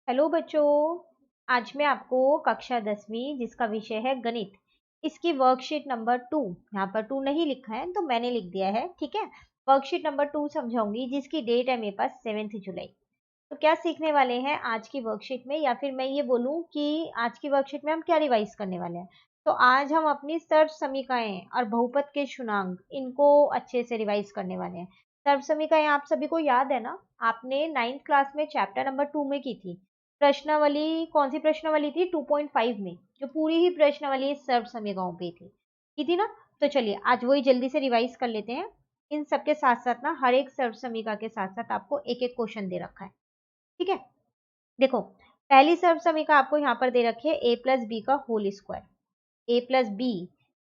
Hello बच्चों। आज मैं आपको कक्षा 10वीं जिसका विषय है गणित, इसकी वर्कशीट नंबर 2, यहाँ पर 2 नहीं लिखा है तो मैंने लिख दिया है, ठीक है। वर्कशीट नंबर 2 समझाऊंगी जिसकी डेट है मेरे पास 7 जुलाई। तो क्या सीखने वाले हैं आज की वर्कशीट में, या फिर मैं ये बोलूँ कि आज की वर्कशीट में हम क्या रिवाइज करने वाले हैं। तो आज हम अपनी सर्व समीकरणें और बहुपद के शुन्यांक इनको अच्छे से रिवाइज करने वाले हैं। सर्व समीकरणें आप सभी को याद है ना, आपने 9th क्लास में चैप्टर नंबर 2 में की थी। प्रश्नावली कौन सी प्रश्नावली थी? 2.5 में, जो पूरी ही प्रश्नावली सर्व समीकरणों पे थी, की थी ना। तो चलिए आज वही जल्दी से रिवाइज कर लेते हैं। इन सबके साथ साथ ना हर एक सर्व समीकरण के साथ साथ आपको एक एक क्वेश्चन दे रखा है, ठीक है। देखो, पहली सर्व समीकरण आपको यहाँ पर दे रखी है a प्लस बी का whole square, a plus B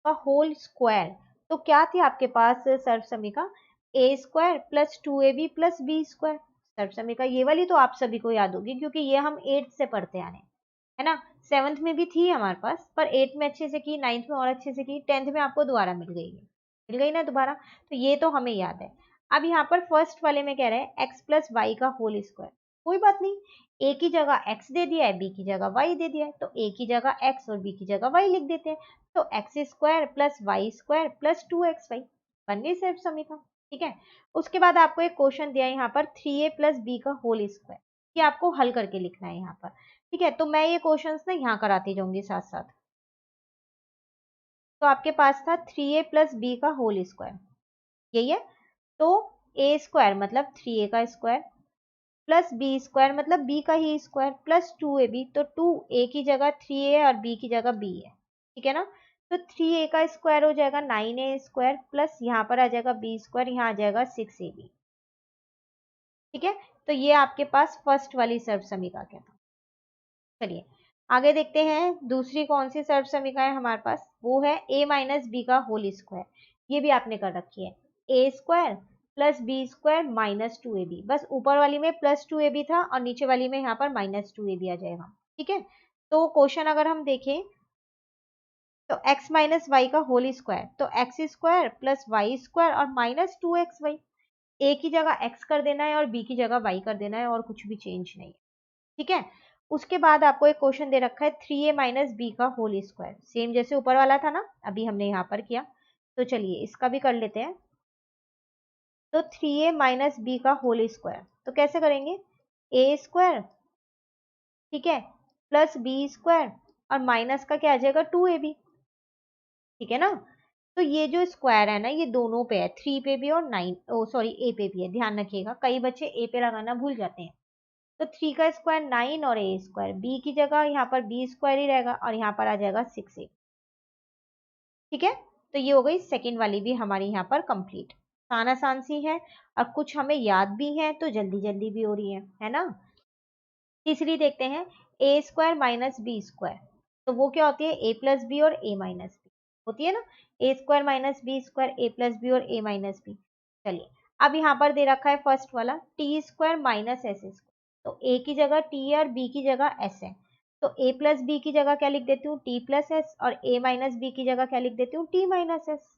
का होल स्क्वायर। तो क्या थी आपके पास सर्व समीकरण? A square plus 2ab plus B square. सर्व समीकरण ये वाली तो आप सभी को याद होगी, क्योंकि ये हम 8th से पढ़ते आ रहे हैं, है ना। 7th में भी थी हमारे पास, पर 8th में अच्छे से की, 9th में और अच्छे से की, 10th में आपको दोबारा मिल गई ना दोबारा। तो ये तो हमें याद है। अब यहाँ पर फर्स्ट वाले में कह रहे हैं x प्लस वाई का होल स्क्वायर। कोई बात नहीं, a की जगह x दे दिया है, b की जगह y दे दिया है, तो a की जगह x और b की जगह y लिख देते हैं। तो x square plus y square plus 2xy बन गई सर्व समीकरण, ठीक है। उसके बाद आपको एक क्वेश्चन दिया है यहाँ पर 3a प्लस बी का होल स्क्वायर, ये आपको हल करके लिखना है यहाँ पर, ठीक है। तो मैं ये क्वेश्चंस ना यहाँ कराती जाऊंगी साथ साथ। तो आपके पास था 3a प्लस बी का होल स्क्वायर, यही है। तो a स्क्वायर मतलब 3a का स्क्वायर प्लस बी स्क्वायर मतलब b का ही स्क्वायर प्लस 2ab, तो 2a की जगह 3a और b की जगह b है, ठीक है ना। तो 3a का स्क्वायर हो जाएगा 9a स्क्वायर प्लस यहाँ पर आ जाएगा b स्क्वायर, यहाँ आ जाएगा 6ab, ठीक है। तो ये आपके पास फर्स्ट वाली सर्व समीकरण क्या था। चलिए आगे देखते हैं, दूसरी कौन सी सर्व समीकरण है हमारे पास, वो है a माइनस बी का होल स्क्वायर। ये भी आपने कर रखी है, a square plus B square minus 2ab। बस ऊपर वाली में प्लस 2ab था और नीचे वाली में यहाँ पर माइनस 2ab आ जाएगा, ठीक है। तो क्वेश्चन अगर हम देखें तो x माइनस वाई का होल स्क्वायर, तो x square plus y square और माइनस 2xy। a की जगह x कर देना है और b की जगह y कर देना है, और कुछ भी चेंज नहीं है, ठीक है। उसके बाद आपको एक क्वेश्चन दे रखा है 3a माइनस बी का होल स्क्वायर, सेम जैसे ऊपर वाला था ना, अभी हमने यहाँ पर किया। तो चलिए इसका भी कर लेते हैं। तो 3a माइनस बी का होल स्क्वायर, तो कैसे करेंगे? a स्क्वायर, ठीक है, प्लस बी स्क्वायर और माइनस का क्या आ जाएगा 2ab, ठीक है ना। तो ये जो स्क्वायर है ना, ये दोनों पे है, 3 पे भी और 9 ओ सॉरी ए पे भी है, ध्यान रखिएगा, कई बच्चे ए पे लगाना भूल जाते हैं। तो 3 का स्क्वायर 9 और ए स्क्वायर, बी की जगह यहाँ पर बी स्क्वायर ही रहेगा और यहाँ पर आ जाएगा 6a, ठीक है। तो ये हो गई सेकेंड वाली भी हमारी यहाँ पर कंप्लीट। आसान आसान सी है और कुछ हमें याद भी है, तो जल्दी जल्दी भी हो रही है ना। तीसरी देखते हैं, ए स्क्वायर माइनस बी स्क्वायर, तो वो क्या होती है? ए प्लस बी और ए माइनस बी होती है ना। ए स्क्वायर माइनस बी स्क्वायर, ए प्लस बी और ए माइनस बी। चलिए अब यहाँ पर दे रखा है फर्स्ट वाला T square minus S square, तो ए की जगह टी है और बी की जगह एस है। तो ए प्लस बी की जगह क्या लिख देती हूँ? टी प्लस एस, और ए माइनस बी की जगह क्या लिख देती हूँ? टी माइनस एस,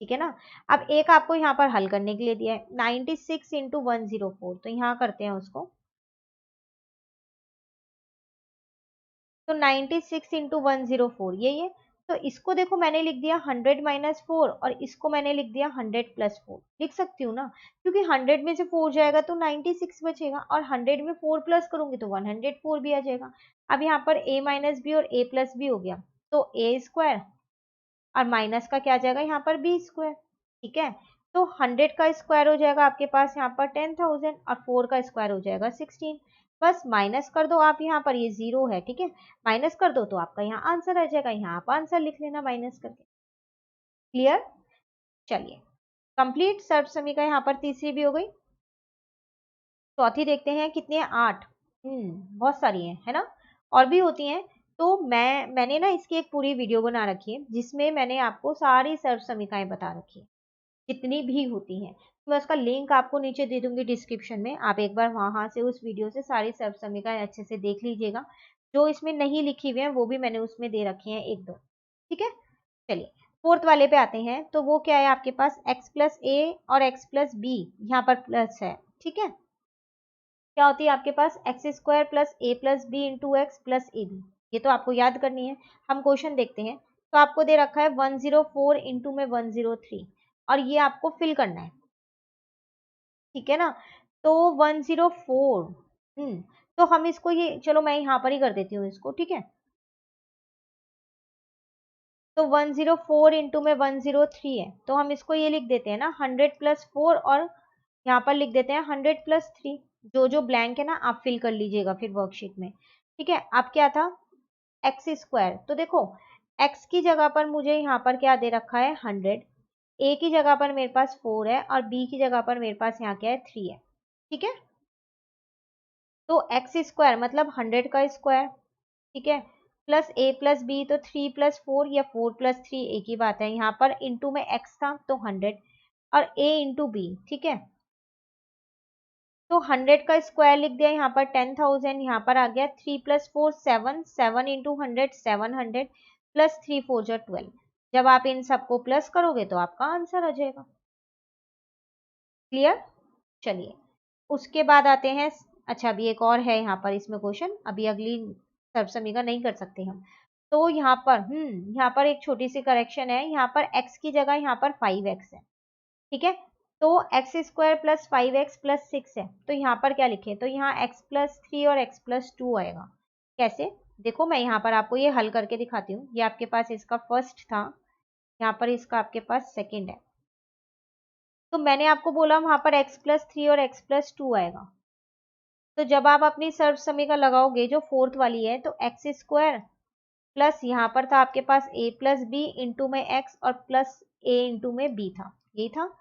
ठीक है ना। अब एक आपको यहाँ पर हल करने के लिए दिया है 96 इंटू 104, तो यहाँ करते हैं उसको। तो 96 इंटू 104 यही है। तो इसको देखो मैंने लिख दिया 100 माइनस 4, और इसको मैंने लिख दिया 100 प्लस 4, लिख सकती हूँ ना, क्योंकि 100 में से 4 जाएगा तो 96 बचेगा, और 100 में 4 प्लस करूंगी तो 104 भी आ जाएगा। अब यहाँ पर a माइनस बी और a प्लस बी हो गया, तो a स्क्वायर और माइनस का क्या आ जाएगा यहाँ पर b स्क्वायर, ठीक है। तो 100 का स्क्वायर हो जाएगा आपके पास यहाँ पर 10,000 और 4 का स्क्वायर हो जाएगा 16। बस माइनस कर दो आप, यहाँ पर ये 0 है, ठीक है, माइनस कर दो तो आपका यहाँ आंसर आ जाएगा, यहाँ आप आंसर लिख लेना माइनस करके। क्लियर? चलिए कंप्लीट सर्व समीकरण यहाँ पर तीसरी भी हो गई। चौथी देखते हैं कितनी है? 8। बहुत सारी है ना, और भी होती हैं। तो मैंने ना इसकी एक पूरी वीडियो बना रखी है, जिसमें मैंने आपको सारी सर्व समीकरणें बता रखी है, जितनी भी होती हैं। तो मैं उसका लिंक आपको नीचे दे दूंगी डिस्क्रिप्शन में, आप एक बार वहां से उस वीडियो से सारी सर्व समीकरणें अच्छे से देख लीजिएगा। जो इसमें नहीं लिखी हुई है वो भी मैंने उसमें दे रखी है एक दो, ठीक है। चलिए फोर्थ वाले पे आते हैं, तो वो क्या है आपके पास? x प्लस ए और x प्लस बी, यहाँ पर प्लस है, ठीक है। क्या होती है आपके पास x square plus A plus B into x plus A B. ये तो आपको याद करनी है। हम क्वेश्चन देखते हैं। तो आपको दे रखा है 104 इंटू में 103 और ये आपको फिल करना है, ठीक है ना। तो 104, तो हम इसको ये, चलो मैं यहाँ पर ही कर देती हूँ इसको, ठीक है। तो 104 इंटू में 103 है, तो हम इसको ये लिख देते हैं ना 100 प्लस 4 और यहाँ पर लिख देते हैं 100 प्लस 3। जो जो ब्लैंक है ना आप फिल कर लीजिएगा फिर वर्कशीट में, ठीक है। अब क्या था, एक्स स्क्वायर। तो देखो एक्स की जगह पर मुझे यहाँ पर क्या दे रखा है 100, ए की जगह पर मेरे पास 4 है और बी की जगह पर मेरे पास यहाँ क्या है 3 है, ठीक है। तो एक्स स्क्वायर मतलब 100 का स्क्वायर, ठीक है, प्लस ए प्लस बी, तो 3 प्लस 4 या 4 प्लस 3 एक ही बात है। यहाँ पर इंटू में एक्स था तो 100 और ए इंटू बी, ठीक है। तो 100 का स्क्वायर लिख दिया यहाँ पर 10,000, यहाँ पर आ गया 3 प्लस 4 7, 7 इंटू 100 700 प्लस 3 4 जो 12। जब आप इन सबको प्लस करोगे तो आपका आंसर आ जाएगा। क्लियर। चलिए उसके बाद आते हैं, अच्छा अभी एक और है यहाँ पर इसमें क्वेश्चन, अभी अगली सर्वसमीका नहीं कर सकते हम। तो यहाँ पर एक छोटी सी करेक्शन है। यहाँ पर x की जगह यहाँ पर 5x है, ठीक है। तो x square plus 5x plus 6 है, तो यहाँ पर क्या लिखे, तो यहाँ x प्लस 3 और x प्लस 2 आएगा। कैसे, देखो मैं यहाँ पर आपको ये हल करके दिखाती हूँ। ये आपके पास इसका फर्स्ट था, यहाँ पर इसका आपके पास सेकंड है। तो मैंने आपको बोला वहां पर x प्लस 3 और x प्लस 2 आएगा। तो जब आप अपनी सर्व समीकरण लगाओगे जो फोर्थ वाली है, तो एक्स स्क्वायर प्लस यहाँ पर था आपके पास a प्लस बी इंटू में x और प्लस a इंटू में b था, यही था।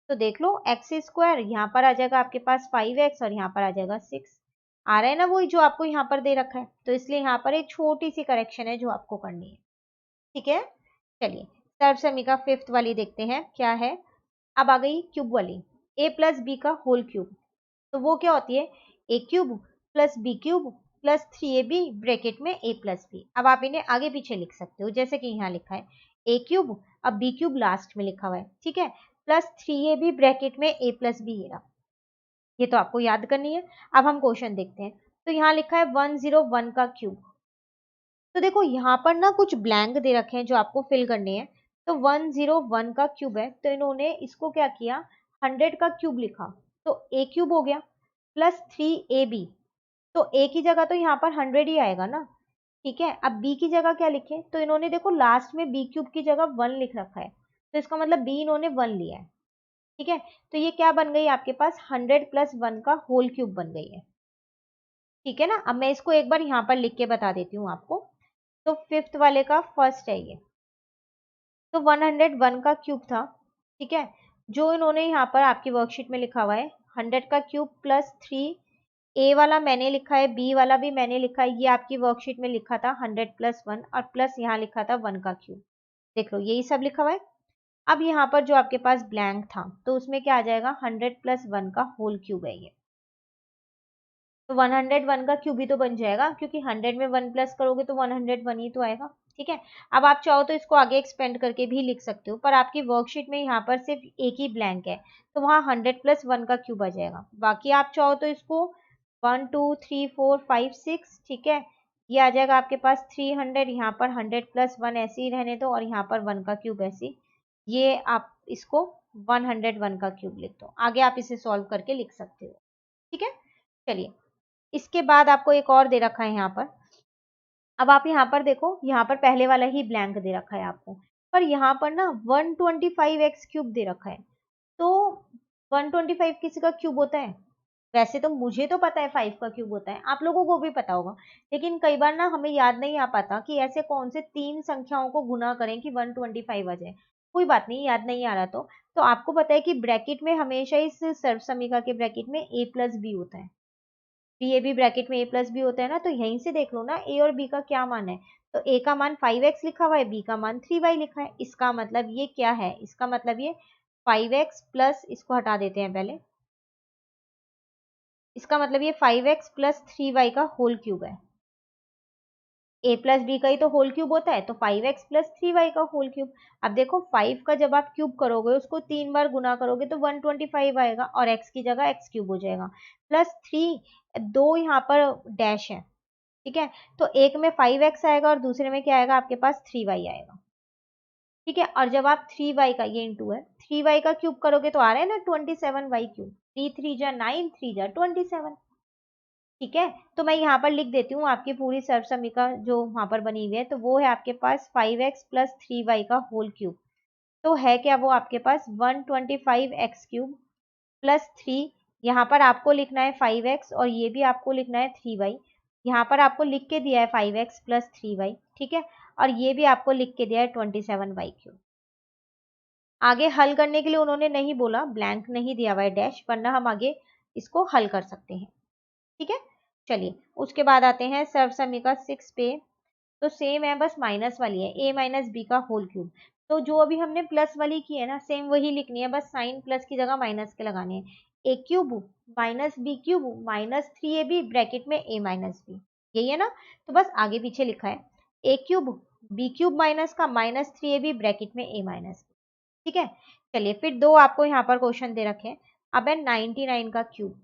तो देख लो एक्स स्क्वायर यहाँ पर आ जाएगा आपके पास 5x और यहाँ पर आ जाएगा 6। आ रहा है ना वही जो आपको यहाँ पर दे रखा है। तो इसलिए यहाँ पर एक छोटी सी करेक्शन है जो आपको करनी है, ठीक है। चलिए सर्व समीकरण फिफ्थ वाली देखते हैं क्या है। अब आ गई क्यूब वाली, a प्लस बी का होल क्यूब। तो वो क्या होती है, A cube plus B cube plus 3ab bracket में a प्लस बी। अब आप इन्हें आगे पीछे लिख सकते हो, जैसे कि यहाँ लिखा है ए क्यूब, अब बी क्यूब लास्ट में लिखा हुआ है, ठीक है, प्लस 3ab ब्रैकेट में a प्लस बी। ये तो आपको याद करनी है। अब हम क्वेश्चन देखते हैं। तो यहाँ लिखा है 101 का क्यूब। तो देखो यहाँ पर ना कुछ ब्लैंक दे रखे हैं जो आपको फिल करने हैं। तो 101 का क्यूब है, तो इन्होंने इसको क्या किया 100 का क्यूब लिखा, तो a क्यूब हो गया प्लस 3ab। तो a की जगह तो यहाँ पर 100 ही आएगा ना, ठीक है। अब b की जगह क्या लिखे, तो इन्होंने देखो लास्ट में b क्यूब की जगह 1 लिख रखा है, तो इसका मतलब b इन्होंने 1 लिया है, ठीक है। तो ये क्या बन गई आपके पास 100 प्लस 1 का होल क्यूब बन गई है, ठीक है ना। अब मैं इसको एक बार यहाँ पर लिख के बता देती हूँ आपको। तो फिफ्थ वाले का फर्स्ट है ये, तो 101 का क्यूब था, ठीक है। जो इन्होंने यहाँ पर आपकी वर्कशीट में लिखा हुआ है 100 का क्यूब प्लस 3, ए वाला मैंने लिखा है, बी वाला भी मैंने लिखा है, ये आपकी वर्कशीट में लिखा था 100 प्लस 1 और प्लस यहाँ लिखा था 1 का क्यूब। देख लो यही सब लिखा हुआ है। अब यहाँ पर जो आपके पास ब्लैंक था तो उसमें क्या आ जाएगा 100 प्लस 1 का होल क्यूब है ये। तो 101 का क्यूब ही तो बन जाएगा, क्योंकि 100 में 1 प्लस करोगे तो 101 ही तो आएगा, ठीक है। अब आप चाहो तो इसको आगे एक्सपेंड करके भी लिख सकते हो, पर आपकी वर्कशीट में यहाँ पर सिर्फ एक ही ब्लैंक है, तो वहाँ 100 प्लस 1 का क्यूब आ जाएगा। बाकी आप चाहो तो इसको 1 2 3 4 5 6, ठीक है, ये आ जाएगा आपके पास 300, यहाँ पर 100 प्लस 1 ऐसे ही रहने दो और यहाँ पर 1 का क्यूब ऐसे, ये आप इसको 101 का क्यूब लिख दो। आगे आप इसे सॉल्व करके लिख सकते हो, ठीक है। चलिए इसके बाद आपको एक और दे रखा है यहाँ पर। अब आप यहाँ पर देखो, यहाँ पर पहले वाला ही ब्लैंक दे रखा है आपको, पर यहाँ पर ना 125x क्यूब दे रखा है। तो 125 किसी का क्यूब होता है? वैसे तो मुझे तो पता है 5 का क्यूब होता है, आप लोगों को भी पता होगा, लेकिन कई बार ना हमें याद नहीं आ पाता कि ऐसे कौन से तीन संख्याओं को गुना करें कि 125 आ जाए। कोई बात नहीं, याद नहीं आ रहा तो आपको पता है कि ब्रैकेट में हमेशा इस सर्व समीकरण के ब्रैकेट में a प्लस बी होता है, ये भी ब्रैकेट में a प्लस बी होता है ना। तो यहीं से देख लो ना a और b का क्या मान है। तो a का मान 5x लिखा हुआ है, b का मान 3y लिखा है। इसका मतलब ये क्या है, इसका मतलब ये 5x प्लस, इसको हटा देते हैं पहले, इसका मतलब ये 5x प्लस 3y का होल क्यूब है। ए प्लस बी का ही तो होल क्यूब होता है, तो 5x प्लस 3y का होल क्यूब। अब देखो 5 का जब आप क्यूब करोगे उसको 3 बार गुना करोगे तो 125 आएगा और x की जगह x क्यूब हो जाएगा, प्लस 3, दो यहाँ पर डैश है, ठीक है, तो एक में 5x आएगा और दूसरे में क्या आएगा आपके पास 3y आएगा, ठीक है। और जब आप 3y का, ये इंटू है, 3y का क्यूब करोगे तो आ रहा है ना 27y क्यूब, 3 3 जा 9, 3 जा 27, ठीक है। तो मैं यहाँ पर लिख देती हूँ आपकी पूरी सर्व समीका जो वहां पर बनी हुई है, तो वो है आपके पास 5x प्लस 3y का होल क्यूब, तो है क्या वो आपके पास 125x क्यूब प्लस 3, यहाँ पर आपको लिखना है 5x और ये भी आपको लिखना है 3y, यहाँ पर आपको लिख के दिया है 5x प्लस 3y, ठीक है, और ये भी आपको लिख के दिया है 27y क्यूब। आगे हल करने के लिए उन्होंने नहीं बोला, ब्लैंक नहीं दिया हुआ है डैश, वरना हम आगे इसको हल कर सकते हैं, ठीक है। चलिए उसके बाद आते हैं सर्व समीका 6 पे, तो सेम है बस माइनस वाली है, a माइनस बी का होल क्यूब, तो जो अभी हमने प्लस वाली की है ना सेम वही लिखनी है, बस साइन प्लस की जगह माइनस के लगाने हैं, a cube minus b cube minus 3ab bracket में a माइनस बी, यही है ना, तो बस आगे पीछे लिखा है a cube b cube minus का माइनस 3ab ब्रैकेट में a माइनस बी, ठीक है। चलिए फिर दो आपको यहाँ पर क्वेश्चन दे रखे हैं, अब है 99 का क्यूब,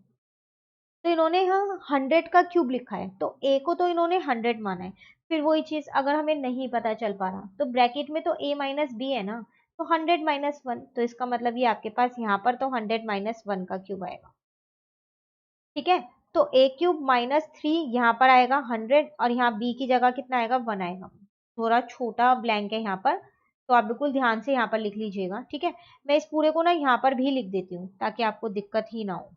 तो इन्होंने यहाँ 100 का क्यूब लिखा है, तो a को तो इन्होंने 100 माना है, फिर वही चीज अगर हमें नहीं पता चल पा रहा तो ब्रैकेट में तो a माइनस बी है ना, तो 100 माइनस 1, तो इसका मतलब ये आपके पास यहाँ पर तो 100 माइनस 1 का क्यूब आएगा, ठीक है। तो a क्यूब माइनस 3 यहाँ पर आएगा 100 और यहाँ b की जगह कितना आएगा 1 आएगा, थोड़ा छोटा ब्लैंक है यहाँ पर, तो आप बिल्कुल ध्यान से यहाँ पर लिख लीजिएगा, ठीक है। मैं इस पूरे को ना यहाँ पर भी लिख देती हूँ ताकि आपको दिक्कत ही ना हो।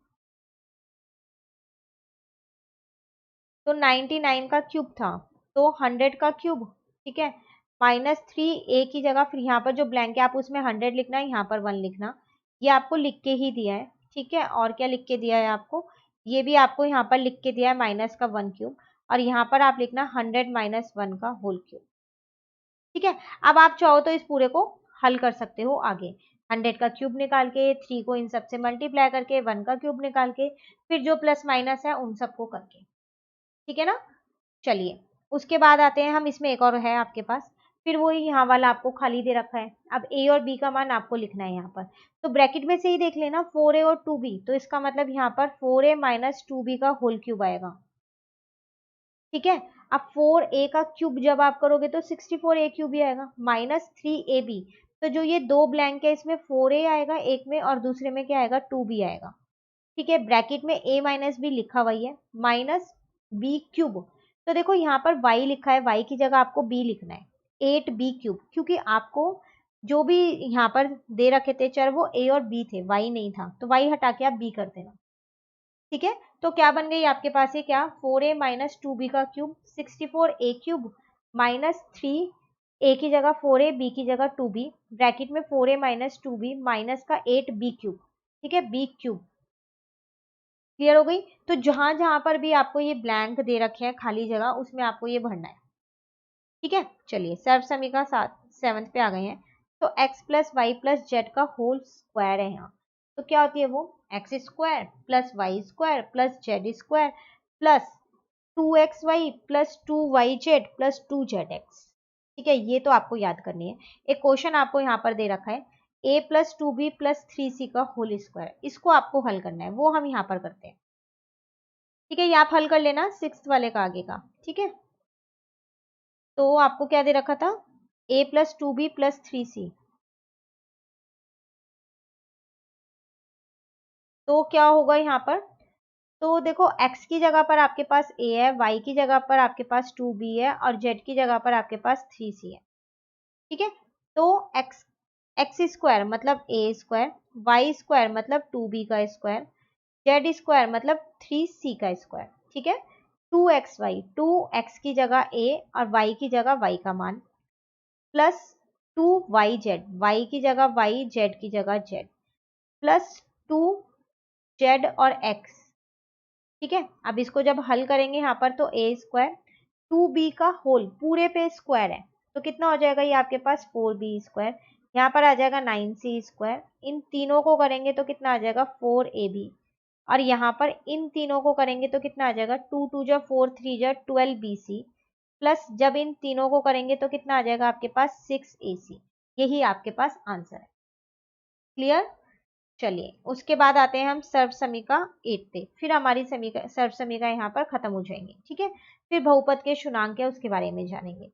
तो 99 का क्यूब था, तो 100 का क्यूब, ठीक है, माइनस 3 ए की जगह, फिर यहाँ पर जो ब्लैंक है आप उसमें 100 लिखना है, यहाँ पर 1 लिखना, ये आपको लिख के ही दिया है, ठीक है। और क्या लिख के दिया है आपको, ये भी आपको यहाँ पर लिख के दिया है माइनस का 1 क्यूब, और यहाँ पर आप लिखना 100 माइनस 1 का होल क्यूब, ठीक है। अब आप चाहो तो इस पूरे को हल कर सकते हो आगे, 100 का क्यूब निकाल के, 3 को इन सबसे मल्टीप्लाई करके, 1 का क्यूब निकाल के, फिर जो प्लस माइनस है उन सबको करके, ठीक है ना। चलिए उसके बाद आते हैं हम, इसमें एक और है आपके पास, फिर वही यहाँ वाला आपको खाली दे रखा है, अब a और b का मान आपको लिखना है यहाँ पर, तो ब्रैकेट में से ही देख लेना 4a और 2b, तो इसका मतलब यहाँ पर 4a माइनस 2b का होल क्यूब आएगा, ठीक है। अब 4a का क्यूब जब आप करोगे तो 64a क्यूब ही आएगा, माइनस 3ab, तो जो ये दो ब्लैंक है इसमें 4a आएगा एक में और दूसरे में क्या आएगा 2b आएगा, ठीक है। ब्रैकेट में a माइनस बी लिखा हुआ है, माइनस बी क्यूब, तो देखो यहाँ पर y लिखा है, y की जगह आपको b लिखना है, 8b क्यूब, क्योंकि आपको जो भी यहाँ पर दे रखे थे चर वो a और b थे, y नहीं था, तो y हटा के आप b कर देना, ठीक है। तो क्या बन गई आपके पास ये, क्या 4a माइनस 2b का cube, 64a cube minus 3, a की जगह 4a b की जगह 2b, ब्रैकेट में 4a माइनस 2b माइनस का 8b क्यूब, ठीक है, b क्यूब, क्लियर हो गई। तो जहां जहां पर भी आपको ये ब्लैंक दे रखे हैं खाली जगह उसमें आपको ये भरना है, ठीक है। चलिए सर्व समीकरण 7 पे आ गए हैं, तो x plus y plus z का होल स्क्वायर है यहाँ, तो क्या होती है वो x square plus y square plus z square plus 2xy plus 2yz plus 2zx, ठीक है। ये तो आपको याद करनी है। एक क्वेश्चन आपको यहाँ पर दे रखा है a plus 2b plus 3c का होल स्क्वायर, इसको आपको हल करना है, वो हम यहाँ पर करते हैं, ठीक है। ये आप हल कर लेना 6th वाले का आगे का, ठीक है। तो आपको क्या दे रखा था a plus 2b plus 3c, तो क्या होगा यहाँ पर, तो देखो x की जगह पर आपके पास a है, y की जगह पर आपके पास 2b है और z की जगह पर आपके पास 3c है, ठीक है। तो एक्स स्क्वायर मतलब a स्क्वायर, y स्क्वायर मतलब 2b का स्क्वायर, जेड स्क्वायर मतलब 3c का स्क्वायर, ठीक है। 2xy, 2x की जगह a और y की जगह y का मान, प्लस 2yz, y की जगह y, z की जगह z, प्लस 2z और x, ठीक है। अब इसको जब हल करेंगे यहाँ पर तो a स्क्वायर 2b का होल पूरे पे स्क्वायर है, तो कितना हो जाएगा ये आपके पास 4b स्क्वायर, यहाँ पर आ जाएगा 9c स्क्वायर, इन तीनों को करेंगे तो कितना आ जाएगा 4ab, और यहाँ पर इन तीनों को करेंगे तो कितना आ जाएगा 2 2 जा 4 3 जा 12bc, प्लस जब इन तीनों को करेंगे तो कितना आ जाएगा आपके पास 6ac। यही आपके पास आंसर है। क्लियर। चलिए उसके बाद आते हैं हम सर्व समीका 8 पे, फिर हमारी समीका सर्व समीका यहाँ पर खत्म हो जाएंगी। ठीक है, फिर बहुपद के शुनांक है उसके बारे में जानेंगे।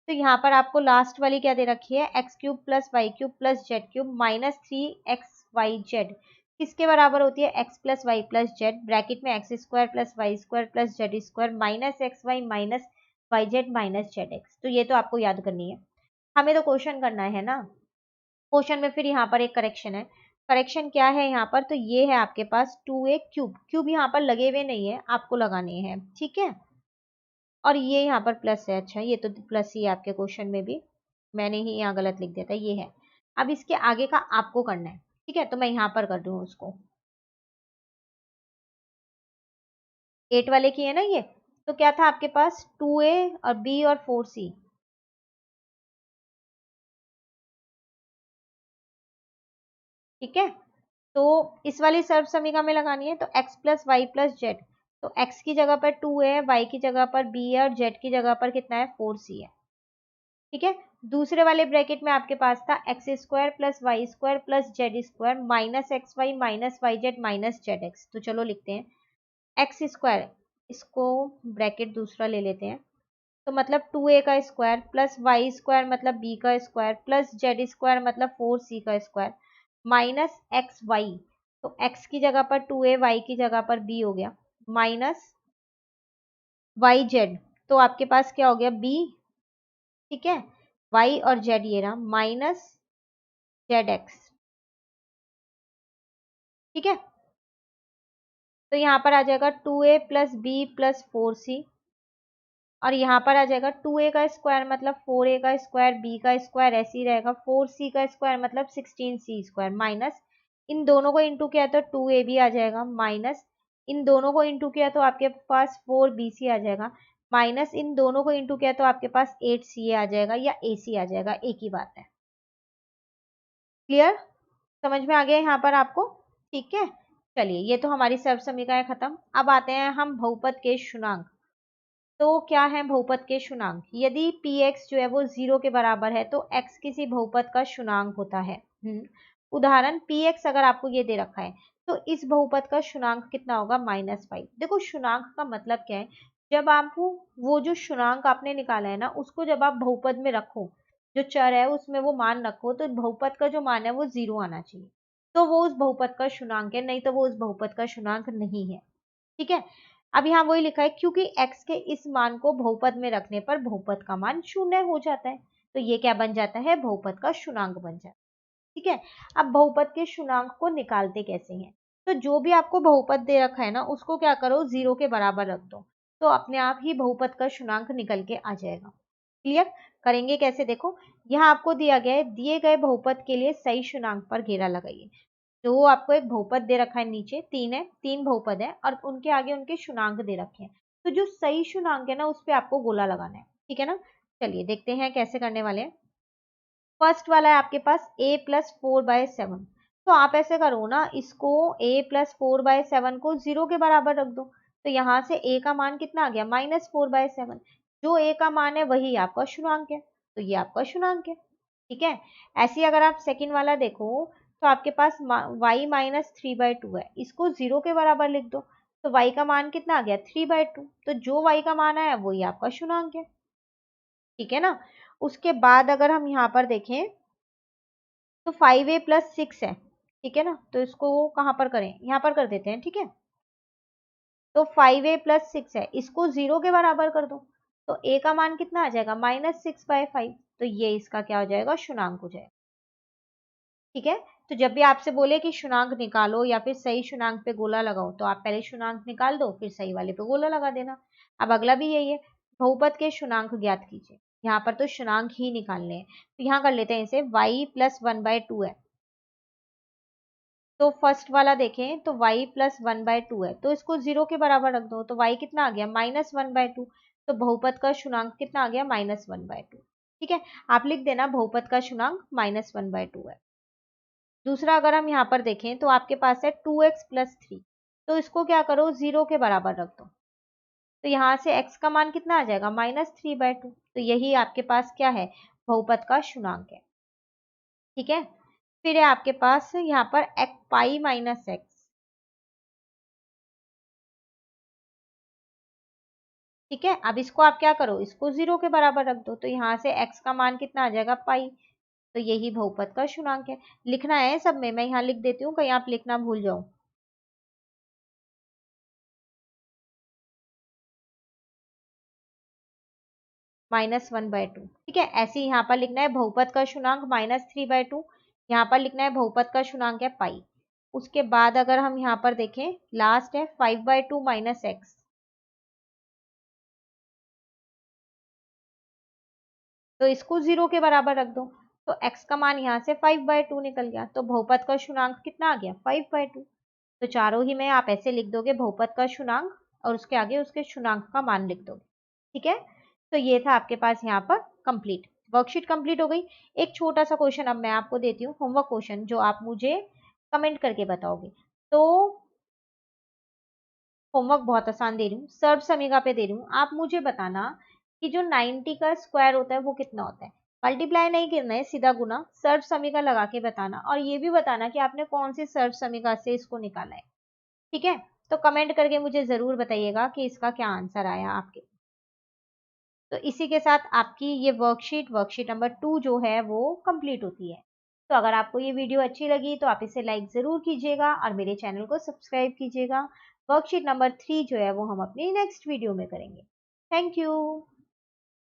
तो यहाँ पर आपको लास्ट वाली क्या दे रखी है, x cube plus y cube plus z cube minus 3xyz किसके बराबर होती है, x plus y plus z, bracket में x square plus y square plus z square minus x y minus y z minus z x. तो ये तो आपको याद करनी है, हमें तो क्वेश्चन करना है ना। क्वेश्चन में फिर यहाँ पर एक करेक्शन है। करेक्शन क्या है यहाँ पर, तो ये है आपके पास 2a क्यूब, क्यूब यहाँ पर लगे हुए नहीं है, आपको लगाने हैं। ठीक है, और ये यहाँ पर प्लस है। अच्छा ये तो प्लस ही है आपके क्वेश्चन में भी, मैंने ही यहाँ गलत लिख दिया था, ये है। अब इसके आगे का आपको करना है। ठीक है, तो मैं यहाँ पर कर दूँ उसको, 8 वाले की है ना ये। तो क्या था आपके पास 2a और b और 4c। ठीक है, तो इस वाली सर्व समीकरण में लगानी है, तो x plus y plus z, तो x की जगह पर 2 है, y की जगह पर b है और z की जगह पर कितना है 4c है। ठीक है, दूसरे वाले ब्रैकेट में आपके पास था x square plus y square plus z square minus x y minus y z minus z x. तो चलो लिखते हैं एक्स स्क्वायर, इसको ब्रैकेट दूसरा ले लेते हैं, तो मतलब 2a का स्क्वायर प्लस वाई स्क्वायर मतलब b का स्क्वायर प्लस जेड स्क्वायर मतलब 4c का स्क्वायर माइनस एक्स वाई, तो x की जगह पर 2a, y की जगह पर b हो गया, माइनस वाई जेड, तो आपके पास क्या हो गया b। ठीक है, y और z ये रहा माइनस जेड एक्स। ठीक है, तो यहाँ पर आ जाएगा 2a plus B plus 4c, और यहाँ पर आ जाएगा 2a का स्क्वायर मतलब 4a का स्क्वायर, b का स्क्वायर ऐसे ही रहेगा, 4c का स्क्वायर मतलब 16c स्क्वायर, माइनस इन दोनों को इंटू किया तो 2a भी आ जाएगा, माइनस इन दोनों को इंटू किया तो आपके पास 4bc आ जाएगा, माइनस इन दोनों को इंटू किया तो आपके पास 8ca आ जाएगा या ac आ जाएगा, एक ही बात है। क्लियर, समझ में आ गया यहाँ पर आपको। ठीक है, चलिए ये तो हमारी सर्व समीकरण खत्म। अब आते हैं हम बहुपद के शुनांक। तो क्या है बहुपद के शुनांक, यदि px जो है वो 0 के बराबर है तो x किसी बहुपद का शुनांक होता है। उदाहरण px अगर आपको ये दे रखा है तो इस बहुपद का शुनांक कितना होगा -5। देखो शुनांक का मतलब क्या है, जब आप वो जो शुनांक आपने निकाला है ना उसको जब आप बहुपद में रखो, जो चर है उसमें वो मान रखो, तो बहुपद का जो मान है वो 0 आना चाहिए, तो वो उस बहुपद का शुनांक है, नहीं तो वो उस बहुपद का शुनांक नहीं है। ठीक है, अब यहाँ वही लिखा है क्योंकि x के इस मान को बहुपद में रखने पर बहुपद का मान 0 हो जाता है, तो ये क्या बन जाता है, बहुपद का शुनांक बन जाता है। ठीक है, अब बहुपद के शुनांक को निकालते कैसे हैं, तो जो भी आपको बहुपद दे रखा है ना उसको क्या करो 0 के बराबर रख दो, तो अपने आप ही बहुपद का शुनांक निकल के आ जाएगा। क्लियर, करेंगे कैसे, देखो यहाँ आपको दिया गया है, दिए गए बहुपद के लिए सही शुनांक पर घेरा लगाइए। तो वो आपको एक बहुपद दे रखा है, नीचे तीन है, तीन बहुपद है और उनके आगे उनके शुनांक दे रखे हैं, तो जो सही शुनांक है ना उस पे आपको गोला लगाना है। ठीक है ना, चलिए देखते हैं कैसे करने वाले हैं। फर्स्ट वाला है आपके पास a प्लस 4/7, तो आप ऐसे करो ना, इसको a प्लस 4/7 को 0 के बराबर रख दो, तो यहाँ से a का मान कितना आ गया -4/7, जो a का मान है वही आपका शुनांक है, तो ये आपका शुनांक है। ठीक है, ऐसे ही अगर आप सेकंड वाला देखो तो आपके पास y -3/2 है, इसको 0 के बराबर लिख दो, तो y का मान कितना आ गया 3/2, तो जो y का मान आया वही आपका शुनांक है। ठीक है ना, उसके बाद अगर हम यहाँ पर देखें तो 5a प्लस 6 है। ठीक है ना, तो इसको कहाँ पर करें, यहाँ पर कर देते हैं। ठीक है, तो 5a प्लस 6 है, इसको 0 के बराबर कर दो, तो a का मान कितना आ जाएगा -6/5, तो ये इसका क्या हो जाएगा, शुनांक हो जाएगा। ठीक है, तो जब भी आपसे बोले कि शुनांक निकालो या फिर सही शुनांक पे गोला लगाओ, तो आप पहले शुनांक निकाल दो फिर सही वाले पे गोला लगा देना। अब अगला भी यही है, बहुपद के शुनांक ज्ञात कीजिए, यहाँ पर तो शुनांक ही निकालने हैं, तो यहाँ कर लेते हैं इसे y प्लस 1/2 है, तो फर्स्ट वाला देखें तो y प्लस 1/2 है, तो इसको 0 के बराबर रख दो, तो y कितना आ गया -1/2, तो बहुपद का शुनांक कितना आ गया -1/2। ठीक है, आप लिख देना बहुपद का शुनांक -1/2 है। दूसरा अगर हम यहाँ पर देखें तो आपके पास है 2x प्लस 3, तो इसको क्या करो 0 के बराबर रख दो, तो यहाँ से x का मान कितना आ जाएगा, -3/2। तो यही आपके पास क्या है, बहुपद का शुनांक है। ठीक है, फिर है आपके पास यहाँ पर पाई माइनस एक्स। ठीक है, अब इसको आप क्या करो, इसको 0 के बराबर रख दो, तो यहाँ से x का मान कितना आ जाएगा, पाई। तो यही बहुपद का शुनांक है। लिखना है सब में, मैं यहाँ लिख देती हूँ, कहीं आप लिखना भूल जाओ। -1/2। ठीक है, ऐसे ही यहाँ पर लिखना है बहुपद का शुनांक -3/2। यहाँ पर लिखना है बहुपद का शुनांक है पाई। उसके बाद अगर हम यहाँ पर देखें, लास्ट है 5/2 माइनस एक्स। तो इसको 0 के बराबर रख दो, तो x का मान यहाँ से 5/2 निकल गया। तो बहुपद का शुनांक कितना आ गया, 5/2। तो चारों ही में आप ऐसे लिख दोगे, बहुपद का शुनांक और उसके आगे उसके शुनांक का मान लिख दोगे। ठीक है, तो ये था आपके पास यहाँ पर कंप्लीट, वर्कशीट कंप्लीट हो गई। एक छोटा सा क्वेश्चन अब मैं आपको देती हूँ, होमवर्क क्वेश्चन, जो आप मुझे कमेंट करके बताओगे। तो होमवर्क बहुत आसान दे रही हूँ, सर्व समीकरण पे दे रही हूँ। आप मुझे बताना कि जो 90 का स्क्वायर होता है वो कितना होता है। मल्टीप्लाई नहीं करना है, सीधा गुना। सर्व समीकरण लगा के बताना, और ये भी बताना कि आपने कौन सी सर्व समीकरण से इसको निकाला है। ठीक है, तो कमेंट करके मुझे जरूर बताइएगा कि इसका क्या आंसर आया आपके। तो इसी के साथ आपकी ये वर्कशीट नंबर 2 जो है वो कंप्लीट होती है। तो अगर आपको ये वीडियो अच्छी लगी तो आप इसे लाइक ज़रूर कीजिएगा और मेरे चैनल को सब्सक्राइब कीजिएगा। वर्कशीट नंबर 3 जो है वो हम अपनी नेक्स्ट वीडियो में करेंगे। Thank you.